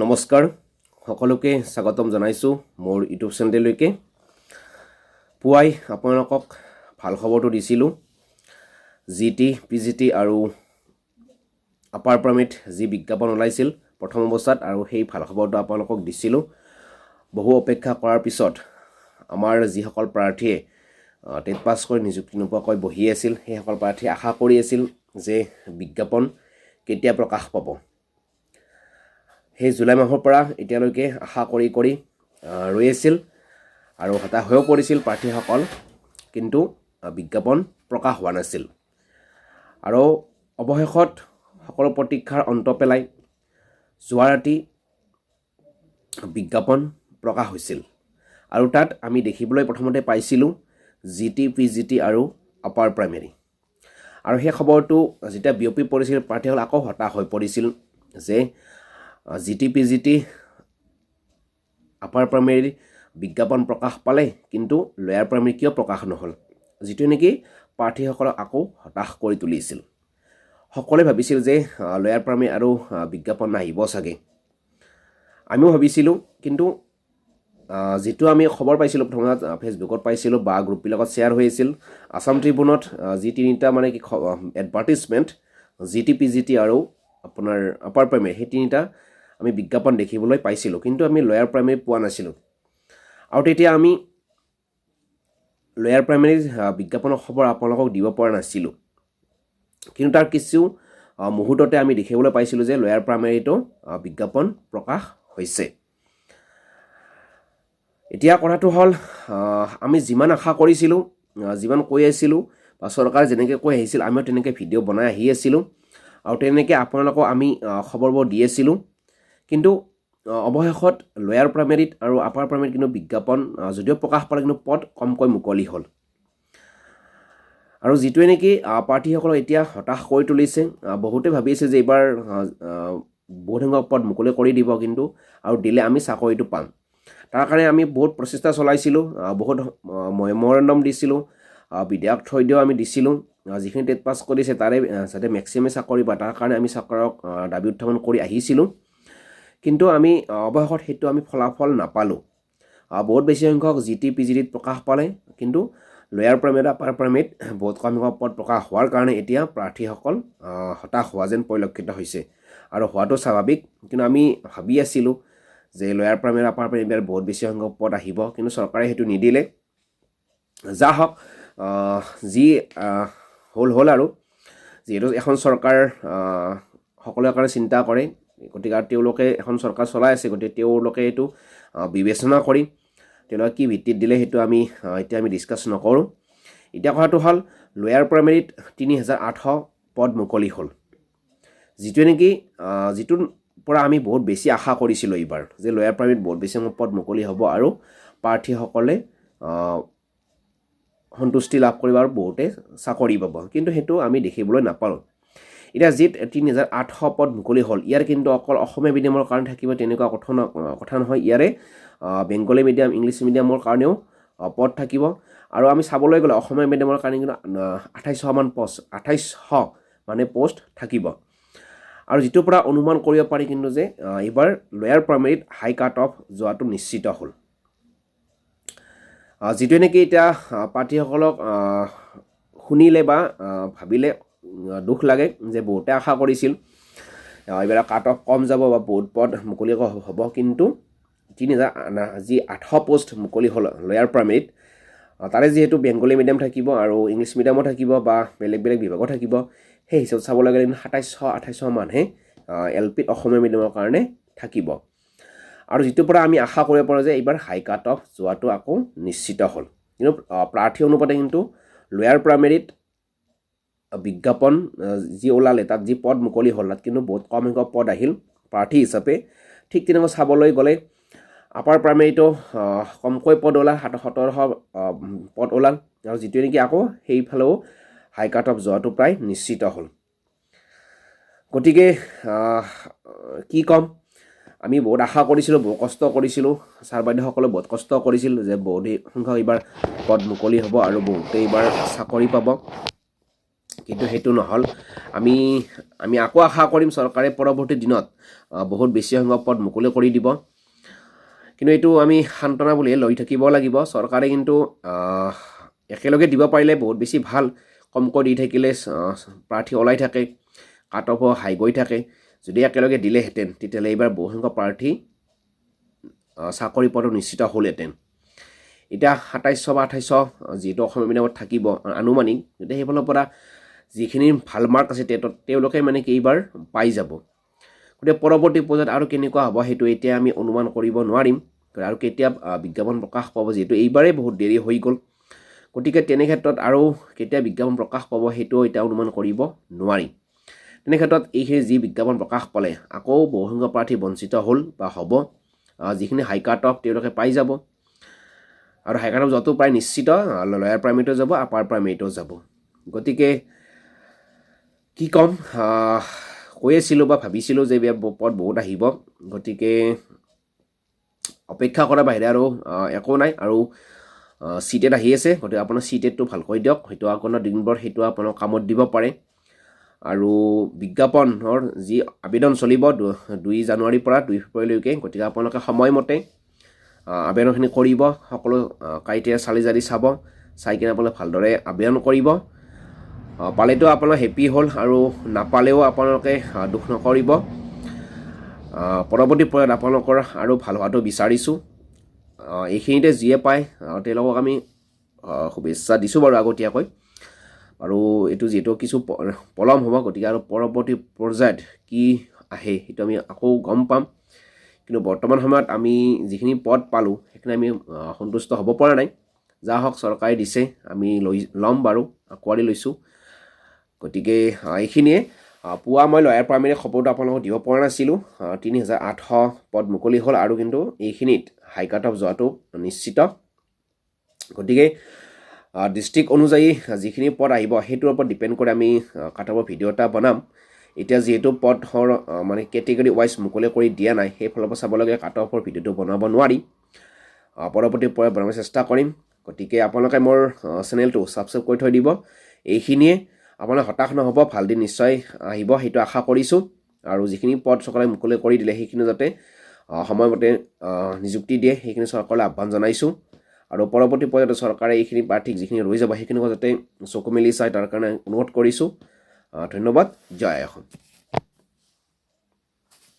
নমস্কাৰ সকলোকে স্বাগতম জনাইছো মোৰ ইউটিউব চেনেললৈকে পুৱাই আপোনালোকক ভাল খবৰটো দিছিলো জিটি পিজিটি আৰু আপাৰ প্ৰাইমেট যি বিজ্ঞাপন ওলাইছিল প্ৰথম অৱস্থাত আৰু সেই ভাল খবৰটো আপোনালোকক দিছিলো বহু অপেক্ষা কৰাৰ পিছত আমাৰ যিসকল প্ৰাৰ্থীয়ে টেট পাছ কৰি নিযুক্তি নোপোৱাকৈ বহি আছিল সেই সকল প্ৰাৰ্থীয়ে আশা কৰি আছিল যে বিজ্ঞাপন কেতিয়া প্ৰকাশ পাব সেই জুলাই মাহৰ পৰা এতিয়ালৈকে আশা কৰি ৰৈ আছিল আৰু হতাশ হৈ পৰিছিল প্ৰাৰ্থীসকল কিন্তু বিজ্ঞাপন প্ৰকাশ হোৱা নাছিল আৰু অৱশেষত সকলো প্ৰতীক্ষাৰ অন্ত পেলাই যোৱা ৰাতি বিজ্ঞাপন প্ৰকাশ হৈছিল আৰু তাত আমি দেখিবলৈ প্ৰথমতে পাইছিলোঁ জিটি পিজিটি আৰু আপাৰ প্ৰাইমেৰী আৰু সেই খবৰটো যেতিয়া বিয়পি পৰিছিল প্ৰাৰ্থীসকল আকৌ হতাশ হৈ পৰিছিল যে জিটি পিজিটি আপাৰ প্ৰাইমেৰী বিজ্ঞাপন প্ৰকাশ পালে কিন্তু লয়াৰ প্ৰাইমেৰী কিয় প্ৰকাশ নহ'ল যিটো নেকি প্ৰাৰ্থীসকলক আকৌ হতাশ কৰি তুলিছিল সকলোৱে ভাবিছিল যে লয়াৰ প্ৰাইমেৰী আৰু বিজ্ঞাপন নাহিব চাগে আমিও ভাবিছিলোঁ কিন্তু যেটো আমি খবৰ পাইছিলোঁ প্ৰথমত ফেচবুকত পাইছিলোঁ বা গ্ৰুপবিলাকত শ্বেয়াৰ হৈছিল আসাম ট্ৰিবিউনত যি তিনিটা মানে কি এডভাৰটাইজমেণ্ট জিটি পিজিটি আৰু আপোনাৰ আপাৰ প্ৰাইমেৰী সেই তিনিটা আমি বিজ্ঞাপন দেখিবলৈ পাইছিলোঁ কিন্তু আমি লয়াৰ প্ৰাইমেৰী পোৱা নাছিলোঁ আৰু তেতিয়া আমি লয়াৰ প্ৰাইমেৰীৰ বিজ্ঞাপনৰ খবৰ আপোনালোকক দিব পৰা নাছিলোঁ কিন্তু তাৰ কিছু মুহূৰ্ততে আমি দেখিবলৈ পাইছিলোঁ যে লয়াৰ প্ৰাইমেৰীটো বিজ্ঞাপন প্ৰকাশ হৈছে এতিয়া কথাটো হ'ল আমি যিমান আশা কৰিছিলোঁ যিমান কৈ আছিলোঁ বা চৰকাৰে যেনেকৈ কৈ আহিছিল আমিও তেনেকৈ ভিডিঅ' বনাই আহি আছিলোঁ আৰু তেনেকৈ আপোনালোকক আমি খবৰবোৰ দি আছিলোঁ কিন্তু অৱশেষত লয়াৰ প্ৰাইমেৰীত আৰু আপাৰ প্ৰাইমেৰীত কিন্তু বিজ্ঞাপন যদিও প্ৰকাশ পালে কিন্তু পদ কমকৈ মুকলি হ'ল আৰু যিটোৱে নেকি প্ৰাৰ্থীসকলক এতিয়া হতাশ কৰি তুলিছে বহুতে ভাবি আছে যে এইবাৰ বহুত সংখ্যক পদ মুকলি কৰি দিব কিন্তু আৰু দিলে আমি চাকৰিটো পাম তাৰ কাৰণে আমি বহুত প্ৰচেষ্টা চলাইছিলোঁ বহুত মেমৰেণ্ডাম দিছিলোঁ বিধায়ক থৈদিও আমি দিছিলোঁ যিখিনি টেট পাছ কৰিছে তাৰে যাতে মেক্সিমাম চাকৰি পায় তাৰ কাৰণে আমি চৰকাৰক দাবী উত্থাপন কৰি আহিছিলোঁ কিন্তু আমি অৱশেষত সেইটো আমি ফলাফল নাপালোঁ বহুত বেছি সংখ্যক জিটি পিজিটিত প্ৰকাশ পালে কিন্তু লয়াৰ প্ৰাইমেৰী আপাৰ প্ৰাইমেৰীত বহুত কম সংখ্যক পদ প্ৰকাশ হোৱাৰ কাৰণে এতিয়া প্ৰাৰ্থীসকল হতাশ হোৱা যেন পৰিলক্ষিত হৈছে আৰু হোৱাটো স্বাভাৱিক কিন্তু আমি ভাবি আছিলোঁ যে লয়াৰ প্ৰাইমেৰী আপাৰ প্ৰাইমেৰীত বহুত বেছি সংখ্যক পদ আহিব কিন্তু চৰকাৰে সেইটো নিদিলে যা হওক যি হ'ল আৰু যিহেতু এখন চৰকাৰ সকলোৰে কাৰণে চিন্তা কৰে গতিকে তেওঁলোকে এখন চৰকাৰ চলাই আছে গতিকে তেওঁলোকে এইটো বিবেচনা কৰি তেওঁলোকে কি ভিত্তিত দিলে সেইটো আমি এতিয়া ডিছকাছ নকৰোঁ এতিয়া কথাটো হ'ল লয়াৰ প্ৰাইমেৰীত 3800 পদ মুকলি হ'ল যিটোৱে নেকি যিটোৰ পৰা আমি বহুত বেছি আশা কৰিছিলোঁ এইবাৰ যে লয়াৰ প্ৰাইমেৰীত বহুত বেছি পদ মুকলি হ'ব আৰু প্ৰাৰ্থীসকলে সন্তুষ্টি লাভ কৰিব আৰু বহুতে চাকৰি পাব কিন্তু সেইটো আমি দেখিবলৈ নাপালোঁ এতিয়া যি 3800 পদ মুকলি হ'ল ইয়াৰ কিন্তু অকল অসমীয়া মিডিয়ামৰ কাৰণে থাকিব তেনেকুৱা কথা নহয় ইয়াৰে বেংগলী মিডিয়াম ইংলিছ মিডিয়ামৰ কাৰণেও পদ থাকিব আৰু আমি চাবলৈ গ'লে অসমীয়া মিডিয়ামৰ কাৰণে কিন্তু 2800 মানে পোষ্ট থাকিব আৰু যিটোৰ পৰা অনুমান কৰিব পাৰি কিন্তু যে এইবাৰ লয়াৰ প্ৰাইমেৰীত হাই কাট অফ যোৱাটো নিশ্চিত হ'ল যিটোৱে নেকি এতিয়া প্ৰাৰ্থীসকলক শুনিলে বা ভাবিলে দুখ লাগে যে বহুতে আশা কৰিছিল এইবাৰ কাট অফ কম যাব বা বহুত পদ মুকলি হ'ব কিন্তু 3800 পোষ্ট মুকলি হ'ল লয়াৰ প্ৰাইমেৰীত তাৰে যিহেতু বেংগলী মিডিয়াম থাকিব আৰু ইংলিছ মিডিয়ামো থাকিব বা বেলেগ বেলেগ বিভাগো থাকিব সেই হিচাপত চাবলৈ গ'লে 2700-2800 মানহে এল পিত অসমীয়া মিডিয়ামৰ কাৰণে থাকিব আৰু যিটোৰ পৰা আমি আশা কৰিব পাৰোঁ যে এইবাৰ হাই কাট অফ যোৱাটো আকৌ নিশ্চিত হ'ল কিন্তু প্ৰাৰ্থী অনুপাতে কিন্তু লয়াৰ প্ৰাইমেৰীত বিজ্ঞাপন যি ওলালে তাত যি পদ মুকলি হ'ল তাত কিন্তু বহুত কম সংখ্যক পদ আহিল প্ৰাৰ্থী হিচাপে ঠিক তেনেকৈ চাবলৈ গ'লে আপাৰ প্ৰাইমেৰীটো কমকৈ পদ ওলাল 1700 পদ ওলাল আৰু যিটোৱে নেকি আকৌ সেইফালেও হাই কাট অফ যোৱাটো প্ৰায় নিশ্চিত হ'ল গতিকে কি ক'ম আমি বহুত আশা কৰিছিলোঁ বহুত কষ্ট কৰিছিলোঁ ছাৰ বাইদেউসকলে বহুত কষ্ট কৰিছিল যে বহুত সংখ্যক এইবাৰ পদ মুকলি হ'ব আৰু বহুতে এইবাৰ চাকৰি পাব কিন্তু সেইটো নহ'ল আমি আকৌ আশা কৰিম চৰকাৰে পৰৱৰ্তী দিনত বহুত বেছি সংখ্যক পদ মুকলি কৰি দিব কিন্তু এইটো আমি সান্তনা বুলিয়ে লৈ থাকিব লাগিব চৰকাৰে কিন্তু একেলগে দিব পাৰিলে বহুত বেছি ভাল কমকৈ দি থাকিলে প্ৰাৰ্থী ওলাই থাকে কাট অফ হাই গৈ থাকে যদি একেলগে দিলেহেঁতেন তেতিয়াহ'লে এইবাৰ বহু সংখ্যক প্ৰাৰ্থী চাকৰি পোৱাটো নিশ্চিত হ'লহেঁতেন এতিয়া 2700 বা 2800 যিটো অসমীয়া মিডিয়ামত থাকিব আনুমানিক গতিকে সেইফালৰ পৰা যিখিনি ভাল মাৰ্ক আছে তেওঁলোকে মানে কি এইবাৰ পাই যাব গতিকে পৰৱৰ্তী পৰ্যায়ত আৰু কেনেকুৱা হ'ব সেইটো এতিয়া আমি অনুমান কৰিব নোৱাৰিম আৰু কেতিয়া বিজ্ঞাপন প্ৰকাশ পাব যিহেতু এইবাৰেই বহুত দেৰি হৈ গ'ল গতিকে তেনে ক্ষেত্ৰত আৰু কেতিয়া বিজ্ঞাপন প্ৰকাশ পাব সেইটো এতিয়া অনুমান কৰিব নোৱাৰি তেনে ক্ষেত্ৰত এইখিনি যি বিজ্ঞাপন প্ৰকাশ পালে আকৌ বহুসংখ্যক প্ৰাৰ্থী বঞ্চিত হ'ল বা হ'ব যিখিনি হাই কাট অফ তেওঁলোকে পাই যাব আৰু হাই কাট অফ য'তো প্ৰায় নিশ্চিত লয়াৰ প্ৰাইমেৰীটো যাব আপাৰ প্ৰাইমেৰীটো যাব গতিকে কি ক'ম কৈ আছিলোঁ বা ভাবিছিলোঁ যে পদ বহুত আহিব গতিকে অপেক্ষা কৰাৰ বাহিৰে আৰু একো নাই আৰু চিটেট আহি আছে গতিকে আপোনাৰ চিটেটটো ভালকৈ দিয়ক হয়তো আপোনাৰ দিনবোৰ সেইটো আপোনাৰ কামত দিব পাৰে আৰু বিজ্ঞাপনৰ যি আবেদন চলিব 2 জানুৱাৰীৰ পৰা 2 ফেব্ৰুৱাৰীলৈকে গতিকে আপোনালোকে সময়মতে আবেদনখিনি কৰিব সকলো ক্ৰাইটেৰিয়া চালি জাৰি চাব চাই কিনে আপোনালোকে ভালদৰে আবেদন কৰিব পালেতো আপোনাৰ হেপী হ'ল আৰু নাপালেও আপোনালোকে দুখ নকৰিব পৰৱৰ্তী পৰ্যায়ত আপোনালোকৰ আৰু ভাল হোৱাটো বিচাৰিছোঁ এইখিনিতে যিয়ে পায় তেওঁলোকক আমি শুভেচ্ছা দিছোঁ বাৰু আগতীয়াকৈ আৰু এইটো যিহেতু কিছু পলম হ'ব গতিকে আৰু পৰৱৰ্তী পৰ্যায়ত কি আহে সেইটো আমি আকৌ গম পাম কিন্তু বৰ্তমান সময়ত আমি যিখিনি পদ পালোঁ সেইখিনি আমি সন্তুষ্ট হ'ব পৰা নাই যা হওক চৰকাৰে দিছে আমি ল'ম বাৰু আঁকোৱালি লৈছোঁ গতিকে এইখিনিয়ে পুৱা মই লয়াৰ প্ৰাইমেৰী খবৰটো আপোনালোকক দিব পৰা নাছিলোঁ 3800 পদ মুকলি হ'ল আৰু কিন্তু এইখিনিত হাই কাট অফ যোৱাটো নিশ্চিত গতিকে ডিষ্ট্ৰিক্ট অনুযায়ী যিখিনি পদ আহিব সেইটোৰ ওপৰত ডিপেণ্ড কৰি আমি কাট অফৰ ভিডিঅ' এটা বনাম এতিয়া যিহেতু পদৰ মানে কেটেগৰী ৱাইজ মুকলি কৰি দিয়া নাই সেইফালৰ পৰা চাবলগীয়া কাট অফৰ ভিডিঅ'টো বনাব নোৱাৰি পৰৱৰ্তী পৰ্যায়ত বনাব চেষ্টা কৰিম গতিকে আপোনালোকে মোৰ চেনেলটো ছাবস্ক্ৰাইব কৰি থৈ দিব এইখিনিয়ে আপোনালোক হতাশ নহ'ব ভাল দিন নিশ্চয় আহিব সেইটো আশা কৰিছোঁ আৰু যিখিনি পদ চৰকাৰে মুকলি কৰি দিলে সেইখিনি যাতে সময়মতে নিযুক্তি দিয়ে সেইখিনি চৰকাৰলৈ আহ্বান জনাইছোঁ আৰু পৰৱৰ্তী পৰ্যায়ত চৰকাৰে এইখিনি প্ৰাৰ্থীক যিখিনি ৰৈ যাব সেইখিনিকো যাতে চকু মেলি চাই তাৰ কাৰণে অনুৰোধ কৰিছোঁ ধন্যবাদ জয় অসম